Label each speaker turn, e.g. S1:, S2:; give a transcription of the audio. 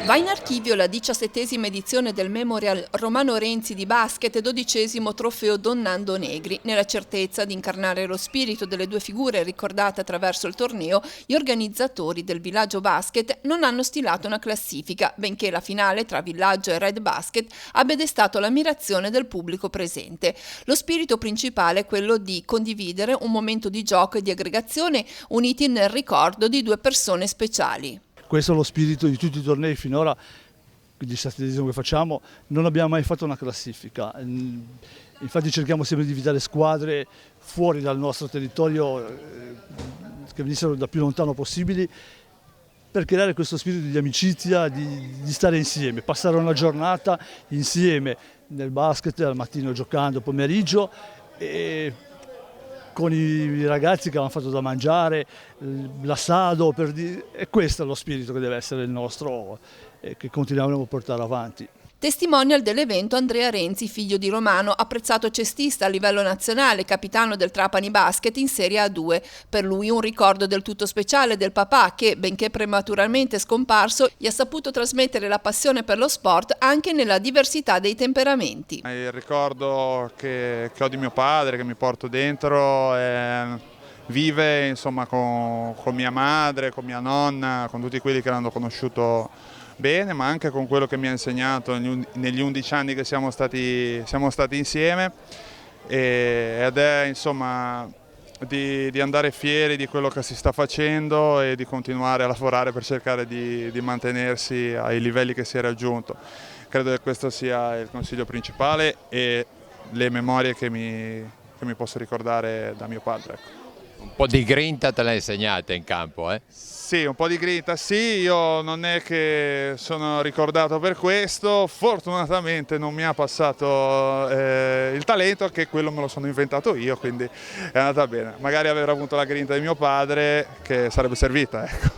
S1: Va in archivio la 17ª edizione del Memorial Romano Renzi di basket e 12° trofeo Don Nando Negri. Nella certezza di incarnare lo spirito delle due figure ricordate attraverso il torneo, gli organizzatori del Villaggio Basket non hanno stilato una classifica, benché la finale tra Villaggio e Red Basket abbia destato l'ammirazione del pubblico presente. Lo spirito principale è quello di condividere un momento di gioco e di aggregazione uniti nel ricordo di due persone speciali.
S2: Questo è lo spirito di tutti i tornei finora, il 17esimo che facciamo, non abbiamo mai fatto una classifica, infatti cerchiamo sempre di evitare squadre fuori dal nostro territorio che venissero da più lontano possibili per creare questo spirito di amicizia, di stare insieme, passare una giornata insieme nel basket, al mattino giocando, pomeriggio e con i ragazzi che hanno fatto da mangiare, l'assado, e questo è lo spirito che deve essere il nostro e che continuiamo a portare avanti.
S1: Testimonial dell'evento Andrea Renzi, figlio di Romano, apprezzato cestista a livello nazionale, capitano del Trapani Basket in Serie A2. Per lui un ricordo del tutto speciale del papà che, benché prematuramente scomparso, gli ha saputo trasmettere la passione per lo sport anche nella diversità dei temperamenti.
S3: Il ricordo che ho di mio padre, che mi porto dentro, vive insomma con mia madre, con mia nonna, con tutti quelli che l'hanno conosciuto bene, ma anche con quello che mi ha insegnato negli 11 anni che siamo stati insieme, ed è insomma di andare fieri di quello che si sta facendo e di continuare a lavorare per cercare di mantenersi ai livelli che si è raggiunto. Credo che questo sia il consiglio principale e le memorie che mi posso ricordare da mio padre. Ecco.
S4: Un po' di grinta te l'ha insegnata in campo, eh?
S3: Sì, un po' di grinta sì, io non è che sono ricordato per questo, fortunatamente non mi ha passato il talento, che quello me lo sono inventato io, quindi è andata bene. Magari aver avuto la grinta di mio padre che sarebbe servita, ecco.